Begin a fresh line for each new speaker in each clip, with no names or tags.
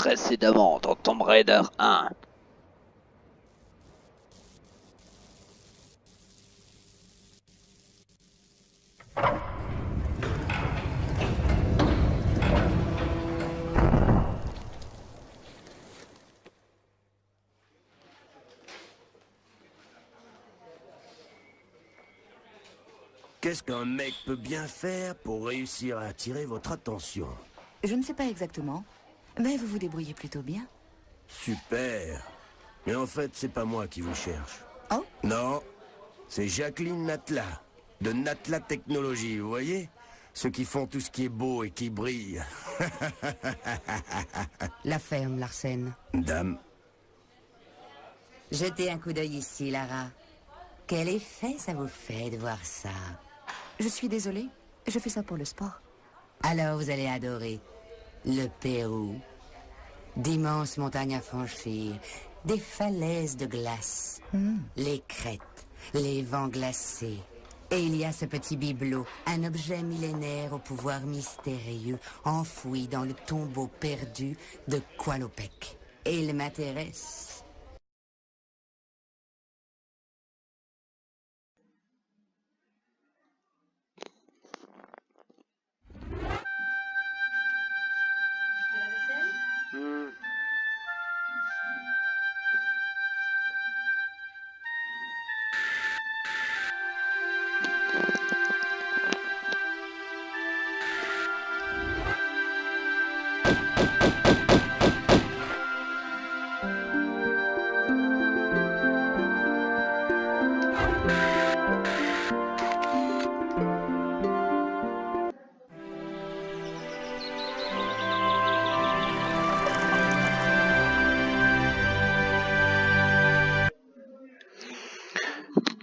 Précédemment dans Tomb Raider 1.
Qu'est-ce qu'un mec peut bien faire pour réussir à attirer votre attention?
Je ne sais pas exactement, mais vous vous débrouillez plutôt bien.
Super. Mais en fait, c'est pas moi qui vous cherche.
Oh?
Non, c'est Jacqueline Natla, de Natla Technologies, vous voyez? Ceux qui font tout ce qui est beau et qui brille.
La ferme, Larsen.
Dame,
Jetez un coup d'œil ici, Lara. Quel effet ça vous fait de voir ça? Je suis désolée, je fais ça pour le sport. Alors vous allez adorer le Pérou. D'immenses montagnes à franchir, des falaises de glace, les crêtes, les vents glacés. Et il y a ce petit bibelot, un objet millénaire au pouvoir mystérieux, enfoui dans le tombeau perdu de Qualopec. Et il m'intéresse.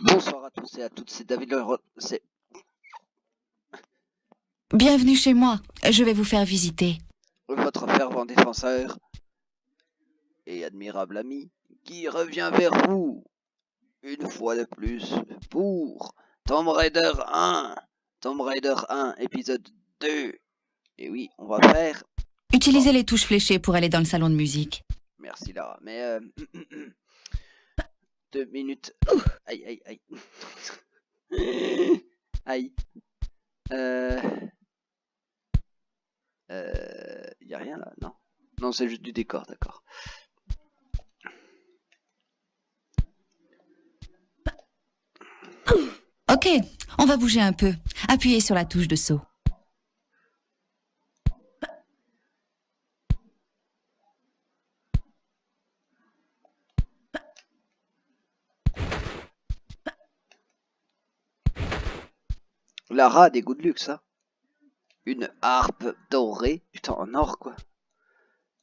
Bonsoir à tous et à toutes, c'est David c'est
Bienvenue chez moi, je vais vous faire visiter.
votre fervent défenseur et admirable ami qui revient vers vous une fois de plus pour Tomb Raider 1, Tomb Raider 1 épisode 2. Et oui, on va faire...
Utilisez les touches fléchées pour aller dans le salon de musique.
Merci Lara, mais 2 minutes. Aïe, aïe, aïe. Aïe. Y a rien là, non. Non, c'est juste du décor, d'accord.
Ok, on va bouger un peu. Appuyez sur la touche de saut.
Lara a des goûts de luxe, hein. Une harpe dorée, putain, en or quoi.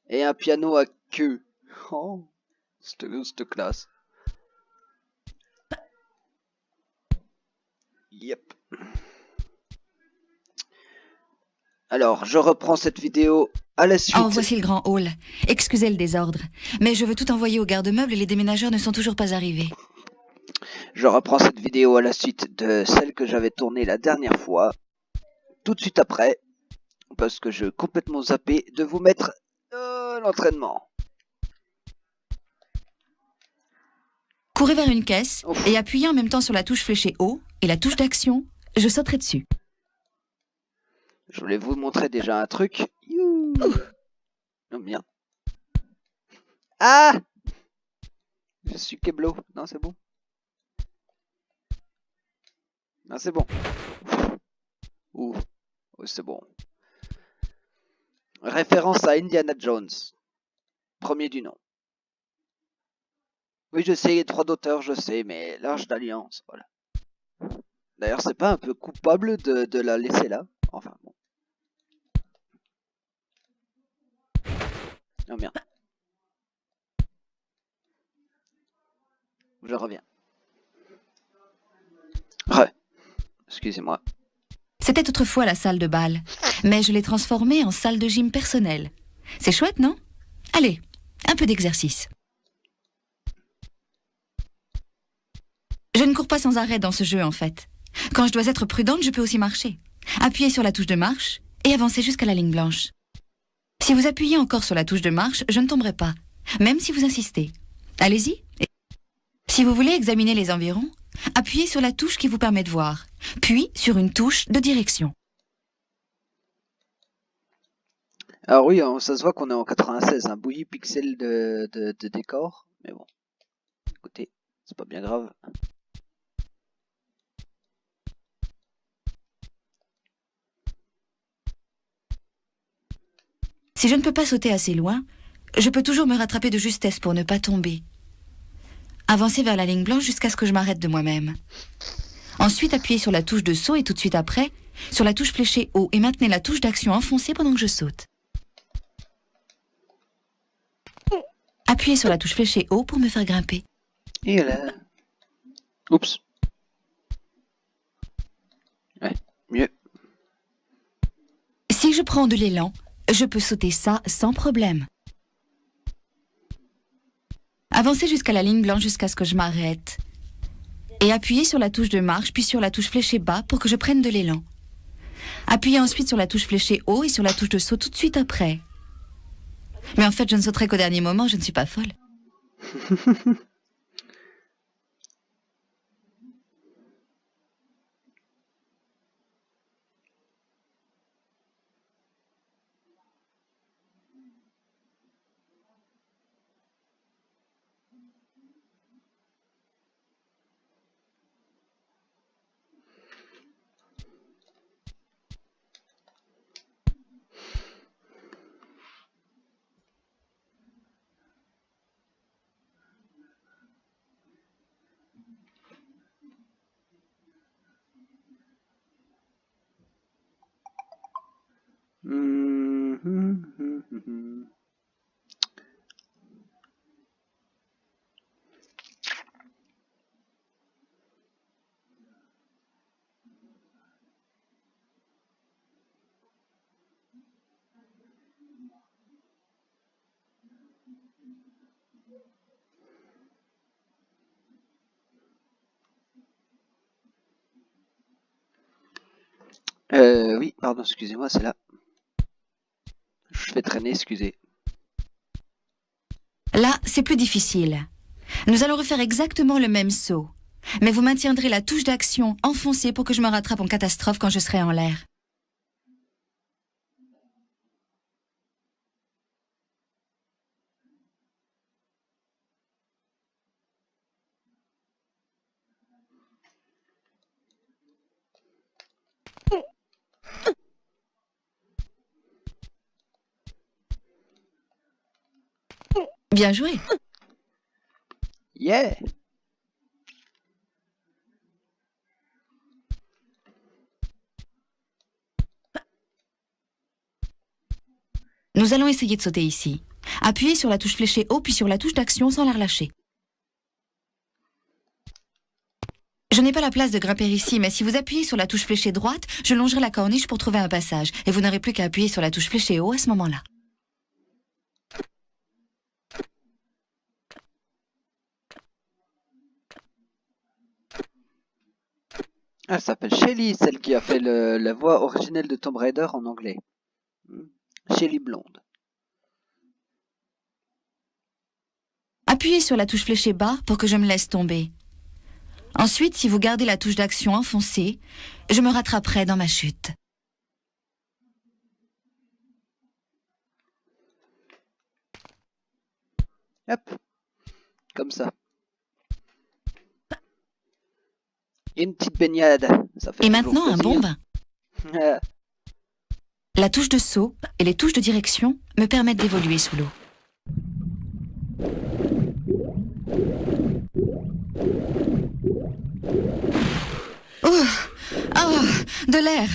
Et un piano à queue. Oh, cette classe. Yep. Alors, je reprends cette vidéo à la suite.
Oh, voici le grand hall. Excusez le désordre, mais je veux tout envoyer au garde-meuble et les déménageurs ne sont toujours pas arrivés.
Je reprends cette vidéo à la suite de celle que j'avais tournée la dernière fois. Tout de suite après. Parce que je complètement zappé de vous mettre l'entraînement.
Courez vers une caisse et appuyez en même temps sur la touche fléchée haut et la touche d'action. Je sauterai dessus.
Je voulais vous montrer déjà un truc. Youh. Oh merde. Ah! Je suis Keblo. Non, c'est bon. Non, c'est bon. Ouh. Oh, c'est bon. Référence à Indiana Jones. Premier du nom. Oui, je sais, droit d'auteur, je sais, mais l'Arche d'Alliance, voilà. D'ailleurs, c'est pas un peu coupable de la laisser là? Enfin, bon. Oh merde. Je reviens. Excusez-moi.
C'était autrefois la salle de bal, mais je l'ai transformée en salle de gym personnelle. C'est chouette, non? Allez, un peu d'exercice. Je ne cours pas sans arrêt dans ce jeu, en fait. Quand je dois être prudente, je peux aussi marcher. Appuyez sur la touche de marche et avancez jusqu'à la ligne blanche. Si vous appuyez encore sur la touche de marche, je ne tomberai pas, même si vous insistez. Allez-y. Si vous voulez examiner les environs, appuyez sur la touche qui vous permet de voir, puis sur une touche de direction.
Alors oui, ça se voit qu'on est en 96, un bouilli pixel de décor, mais bon, écoutez, c'est pas bien grave.
Si je ne peux pas sauter assez loin, je peux toujours me rattraper de justesse pour ne pas tomber. Avancez vers la ligne blanche jusqu'à ce que je m'arrête de moi-même. Ensuite, appuyez sur la touche de saut et tout de suite après, sur la touche fléchée haut et maintenez la touche d'action enfoncée pendant que je saute. Appuyez sur la touche fléchée haut pour me faire grimper.
Et là... Oups. Ouais, mieux.
Si je prends de l'élan, je peux sauter ça sans problème. Avancez jusqu'à la ligne blanche jusqu'à ce que je m'arrête. Et appuyez sur la touche de marche, puis sur la touche fléchée bas pour que je prenne de l'élan. Appuyez ensuite sur la touche fléchée haut et sur la touche de saut tout de suite après. Mais en fait, je ne sauterai qu'au dernier moment, je ne suis pas folle.
Oui, pardon, excusez-moi, c'est là. Je fais traîner, excusez.
Là, c'est plus difficile. Nous allons refaire exactement le même saut. Mais vous maintiendrez la touche d'action enfoncée pour que je me rattrape en catastrophe quand je serai en l'air. Bien joué.
Yeah!
Nous allons essayer de sauter ici. Appuyez sur la touche fléchée haut puis sur la touche d'action sans la relâcher. Je n'ai pas la place de grimper ici, mais si vous appuyez sur la touche fléchée droite, je longerai la corniche pour trouver un passage. Et vous n'aurez plus qu'à appuyer sur la touche fléchée haut à ce moment-là.
Elle s'appelle Shelly, celle qui a fait la voix originelle de Tomb Raider en anglais. Shelly Blonde.
Appuyez sur la touche fléchée bas pour que je me laisse tomber. Ensuite, si vous gardez la touche d'action enfoncée, je me rattraperai dans ma chute.
Hop. Comme ça. Et une petite baignade. Ça fait
Et
toujours
maintenant, un
plaisir.
bon bain. La touche de saut et les touches de direction me permettent d'évoluer sous l'eau. De l'air.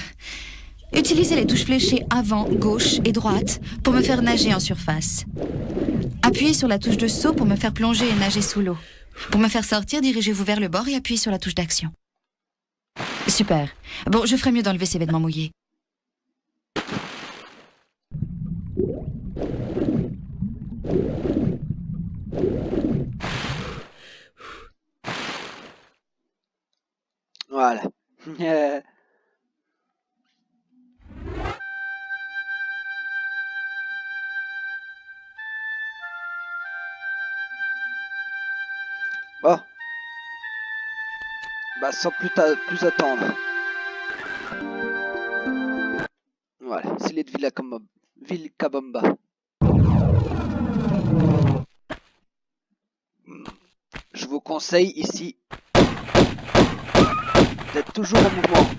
Utilisez les touches fléchées avant, gauche et droite pour me faire nager en surface. Appuyez sur la touche de saut pour me faire plonger et nager sous l'eau. Pour me faire sortir, dirigez-vous vers le bord et appuyez sur la touche d'action. Super. Bon, je ferai mieux d'enlever ces vêtements mouillés.
Voilà. Oh. Bah sans plus attendre. Voilà, c'est les de Vilcabamba. Je vous conseille ici d'être toujours en mouvement.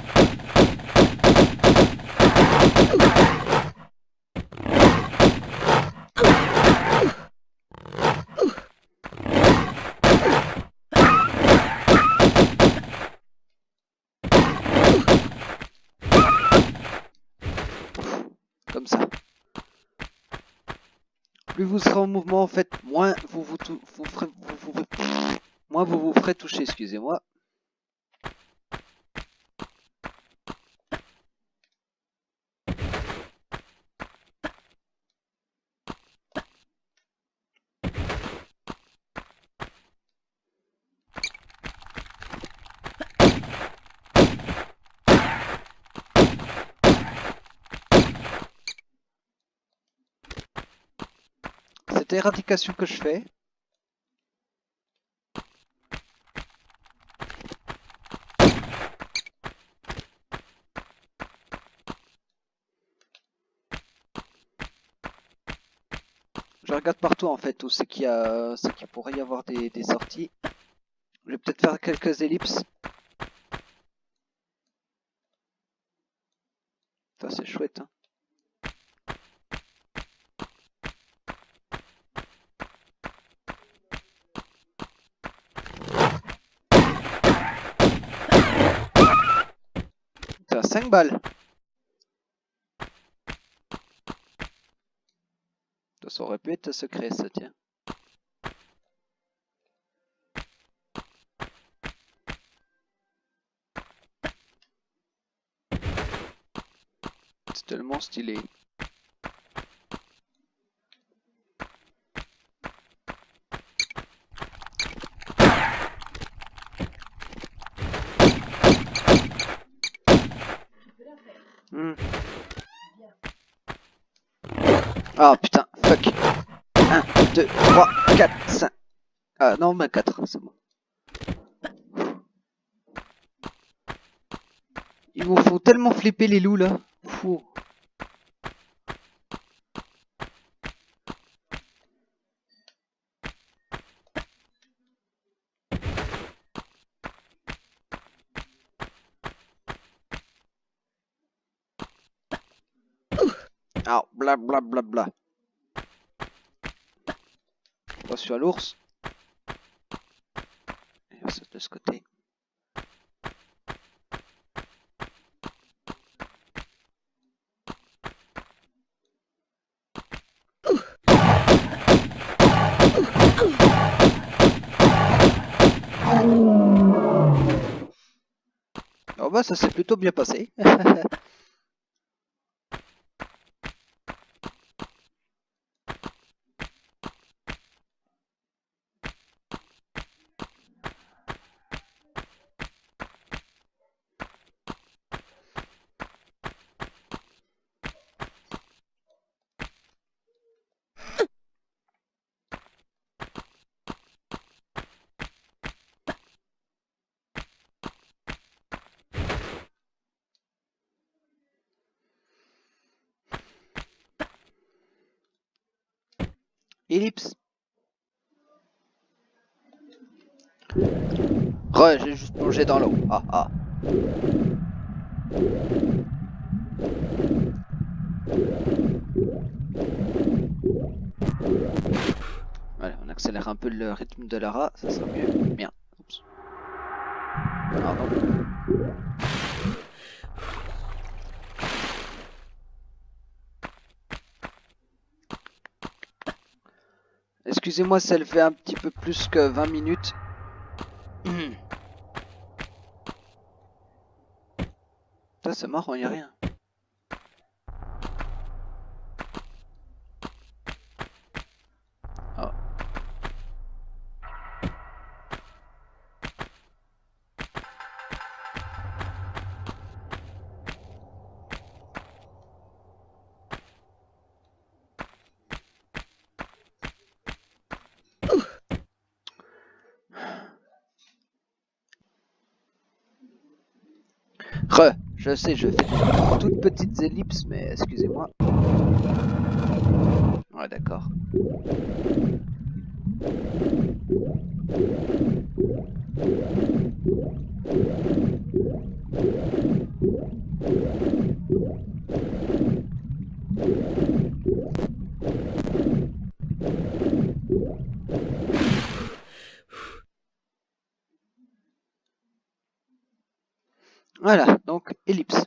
Comme ça. Plus vous serez en mouvement, en fait, moins vous ferez toucher, excusez-moi. Cette éradication que je fais, je regarde partout en fait où c'est qu'il pourrait y avoir des sorties. Je vais peut-être faire quelques ellipses. Ça c'est chouette, hein. T'as 5 balles. Ça aurait pu être secret, ça, tiens. C'est tellement stylé. Ah putain, fuck. 1, 2, 3, 4, 5. Ah non, mais 4, c'est bon. Ils vous font tellement flipper les loups là. Fou. Ah, blablabla. Attention à l'ours. Et on saute de ce côté. Oh bah ça s'est plutôt bien passé. Ellipse. J'ai juste plongé dans l'eau. Ah ah. Voilà, on accélère un peu le rythme de Lara, ça sera mieux. Bien. Oups. Pardon. Excusez-moi, ça le fait un petit peu plus que 20 minutes. Ça c'est marrant, y a rien. Oh. Je sais, je fais des toutes petites ellipses, mais excusez-moi. Ouais, d'accord. Voilà, donc ellipse.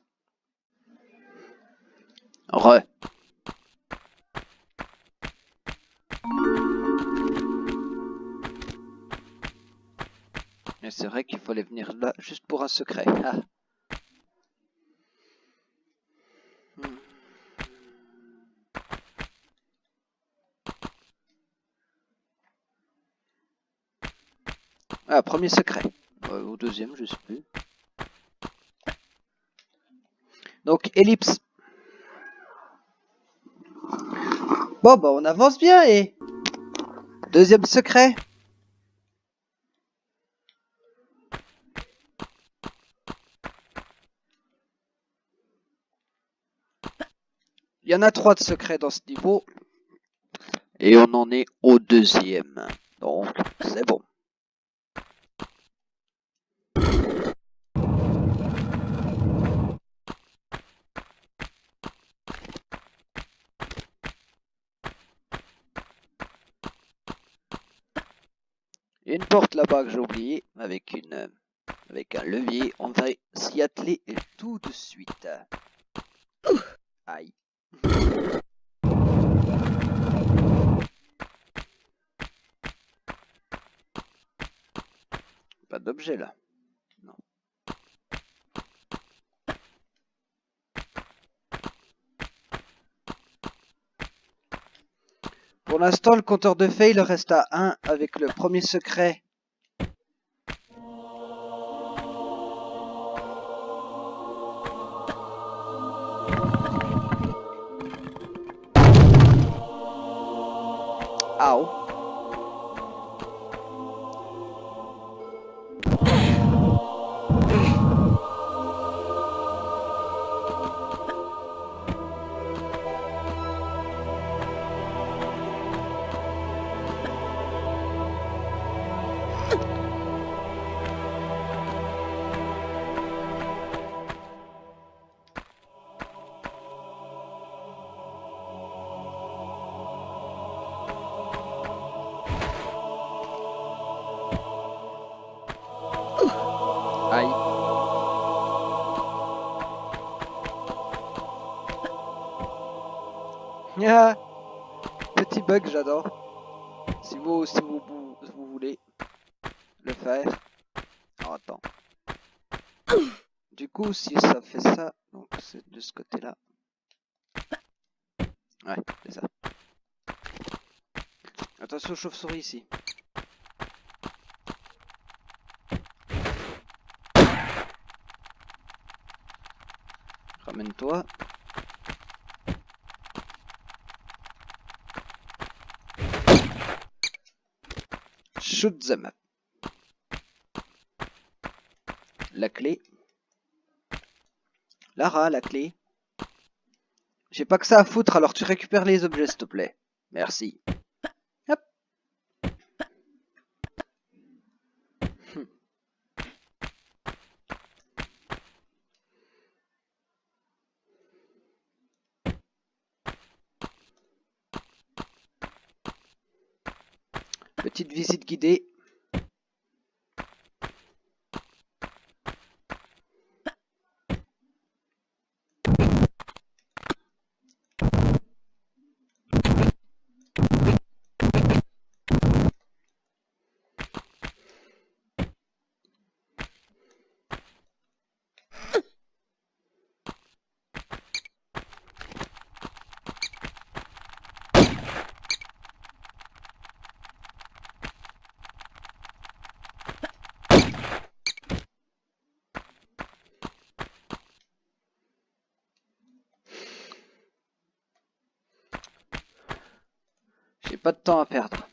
Et c'est vrai qu'il fallait venir là juste pour un secret. Ah. Ah, premier secret. Ou deuxième, je sais plus. Donc, ellipse. Bon, bah, on avance bien et... Deuxième secret. Il y en a 3 de secrets dans ce niveau. Et on en est au deuxième. Donc, c'est bon. Il y a une porte là-bas que j'ai oubliée avec un levier. On va s'y atteler tout de suite. Aïe. Pas d'objet là. Non. Pour l'instant, le compteur de fail reste à 1 avec le premier secret. Ow. Aïe. Ah, petit bug, j'adore. Si vous voulez le faire. Alors attends. Du coup, si ça fait ça, donc c'est de ce côté-là. Ouais, c'est ça. Attention aux chauves-souris ici. Ramène-toi. Shoot them. La clé. Lara, la clé. J'ai pas que ça à foutre, alors tu récupères les objets, s'il te plaît. Merci. Hop. Petite visite guidée. J'ai pas de temps à perdre.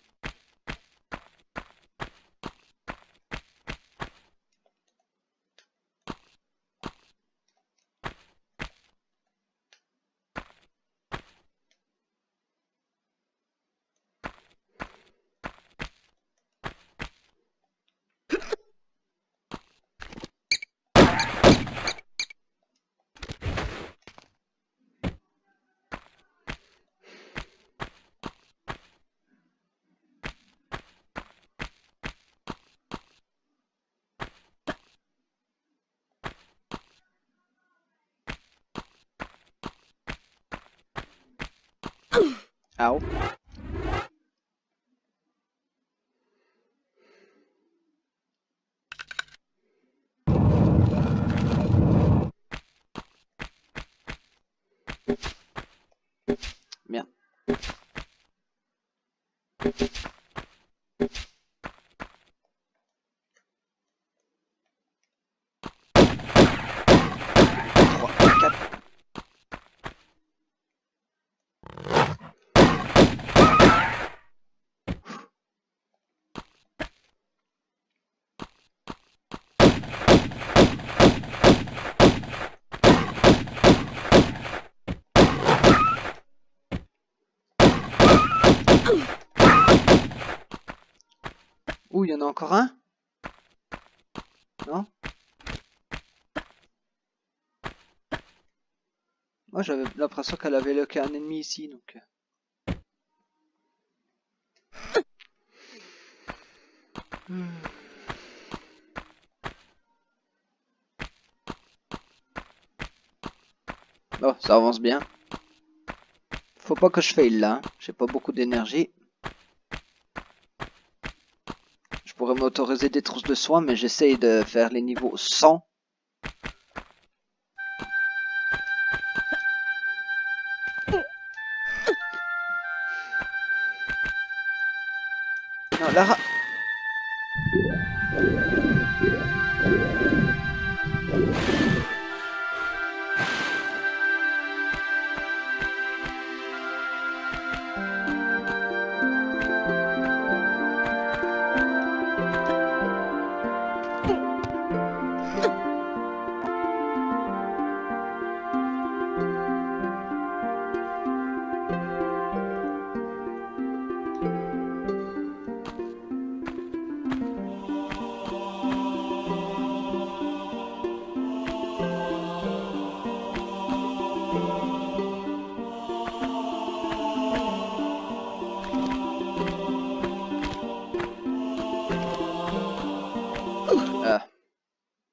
Au. Merde. Ouh, il y en a encore un? Non? Moi j'avais l'impression qu'elle avait loqué un ennemi ici, donc... Bon, ça avance bien. Faut pas que je faille là, hein. J'ai pas beaucoup d'énergie. Je pourrais m'autoriser des trousses de soins, mais j'essaye de faire les niveaux 100. Non, Lara...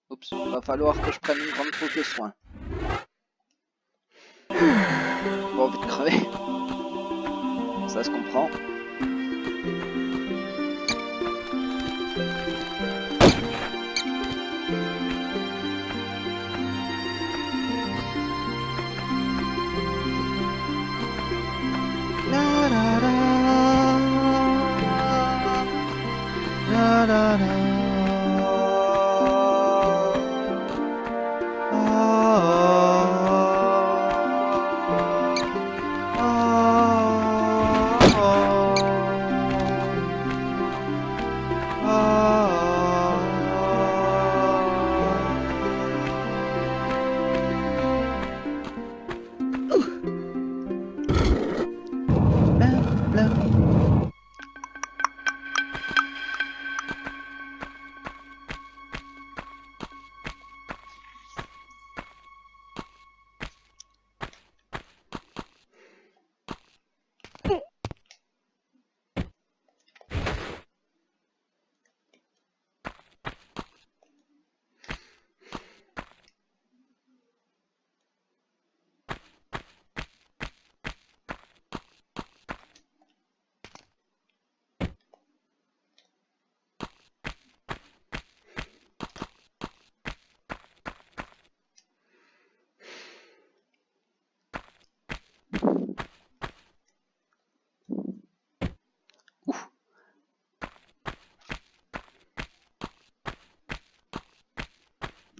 Oups, va falloir que je prenne une grande trousse de soins. Pas envie de crever. Ça se comprend. La la la. La la la.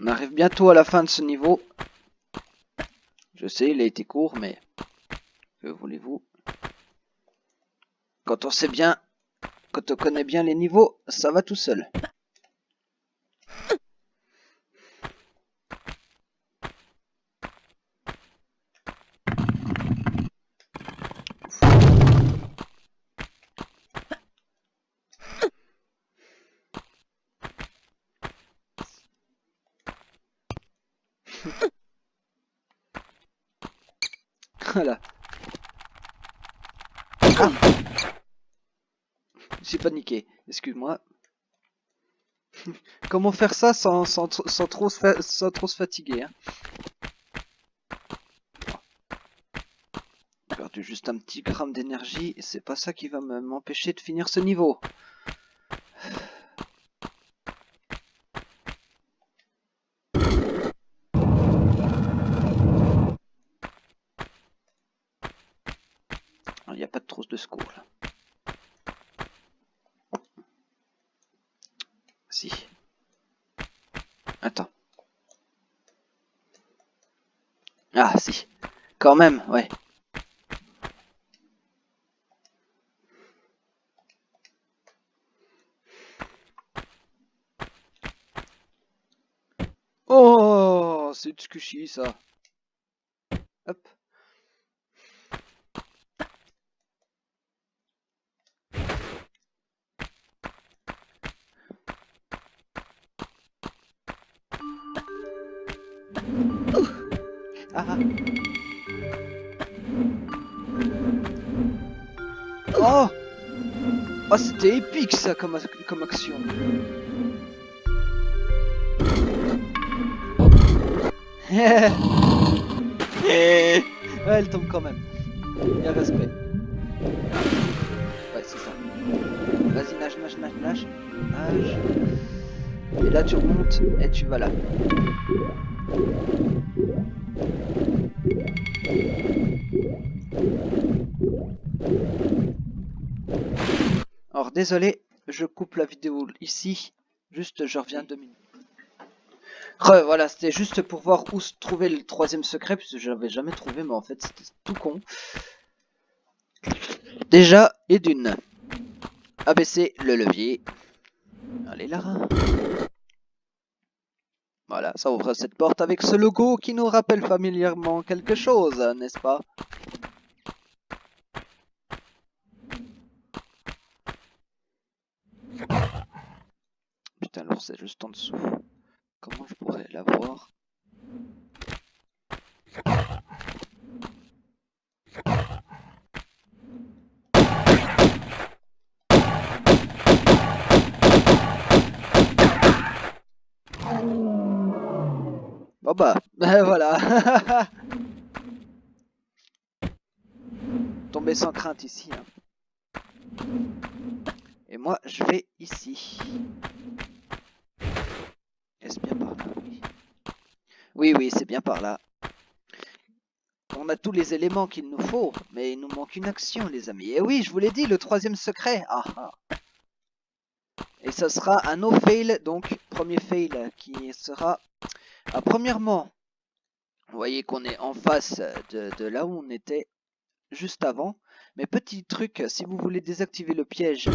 On arrive bientôt à la fin de ce niveau. Je sais, il a été court, mais que voulez-vous? Quand on sait bien, quand on connaît bien les niveaux, ça va tout seul. Voilà. Ah, j'ai paniqué, excuse-moi. Comment faire ça sans trop se fatiguer, hein? perdu juste un petit gramme d'énergie et c'est pas ça qui va m'empêcher de finir ce niveau. Il n'y a pas de trousse de secours là. Si. Attends. Ah si. Quand même, ouais. Oh, c'est Tsukushi ça. Hop. Ah. Oh. Oh, c'était épique ça comme action. Ouais, elle tombe quand même. Il y a respect. Ouais, c'est ça. Vas-y, nage, nage, nage, nage. Nage. Et là, tu remontes et tu vas là. Alors, désolé, je coupe la vidéo ici. Juste, je reviens 2 minutes. Voilà, c'était juste pour voir où se trouvait le 3e secret, puisque je l'avais jamais trouvé, mais en fait c'était tout con. Déjà, et d'une. Abaisser le levier. Allez là. Voilà, ça ouvre cette porte avec ce logo qui nous rappelle familièrement quelque chose, n'est-ce pas? Putain, l'ours est juste en dessous. Comment je pourrais l'avoir? Bon bah, voilà. Tomber sans crainte ici. Hein. Et moi, je vais ici. Est-ce bien par là? Oui, oui, c'est bien par là. On a tous les éléments qu'il nous faut, mais il nous manque une action, les amis. Et oui, je vous l'ai dit, le 3e secret. Ah, ah. Et ça sera un no-fail, donc premier fail qui sera... Ah, premièrement, vous voyez qu'on est en face de là où on était juste avant. Mais petit truc, si vous voulez désactiver le piège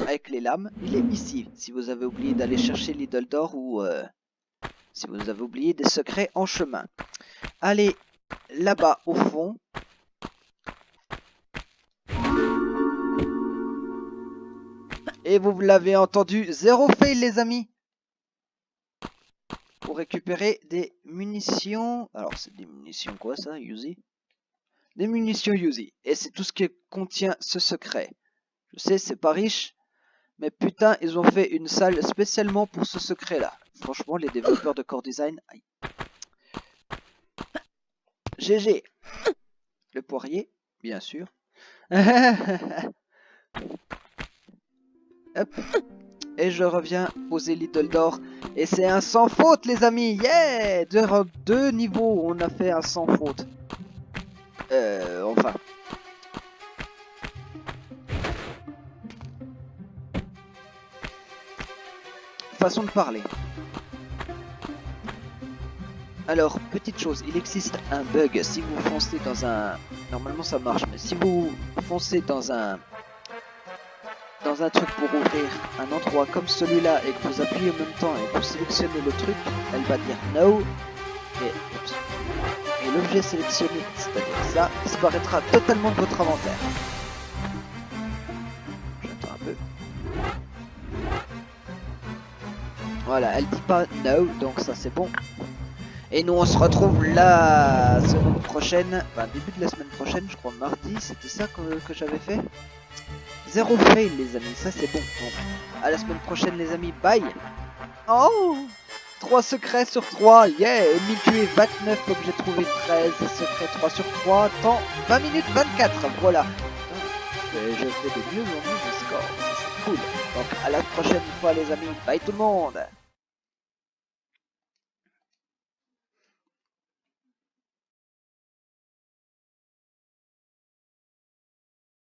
avec les lames, il est ici. Si vous avez oublié d'aller chercher l'idole d'or ou si vous avez oublié des secrets en chemin. Allez là-bas au fond. Et vous l'avez entendu, 0 fail les amis. Pour récupérer des munitions. Alors c'est des munitions quoi ça, Uzi? Des munitions Uzi. Et c'est tout ce qui contient ce secret. Je sais, c'est pas riche. Mais putain, ils ont fait une salle spécialement pour ce secret là. Franchement, les développeurs de Core Design. Aïe. GG. Le poirier, bien sûr. Hop. Et je reviens poser l'idole d'or. Et c'est un sans faute les amis. Yeah, 2 niveaux, on a fait un sans faute. Enfin. Façon de parler. Alors, petite chose, il existe un bug. Si vous foncez dans un... Normalement ça marche, mais si vous foncez dans un truc pour ouvrir un endroit comme celui-là et que vous appuyez en même temps et que vous sélectionnez le truc, elle va dire no et l'objet sélectionné, c'est-à-dire ça, disparaîtra totalement de votre inventaire. J'attends un peu. Voilà, elle dit pas no, donc ça c'est bon. Et nous on se retrouve la semaine prochaine, enfin début de la semaine prochaine, je crois mardi, c'était ça que j'avais fait. 0 fail les amis, ça c'est bon. Donc, à la semaine prochaine les amis, bye. Oh. 3 secrets sur 3, yeah. 1000 tués, 29, objets trouvés 13, secrets 3 sur 3, temps 20 minutes 24, voilà. Je fais de mieux en mieux de score, c'est cool. Donc à la prochaine fois les amis, bye tout le monde.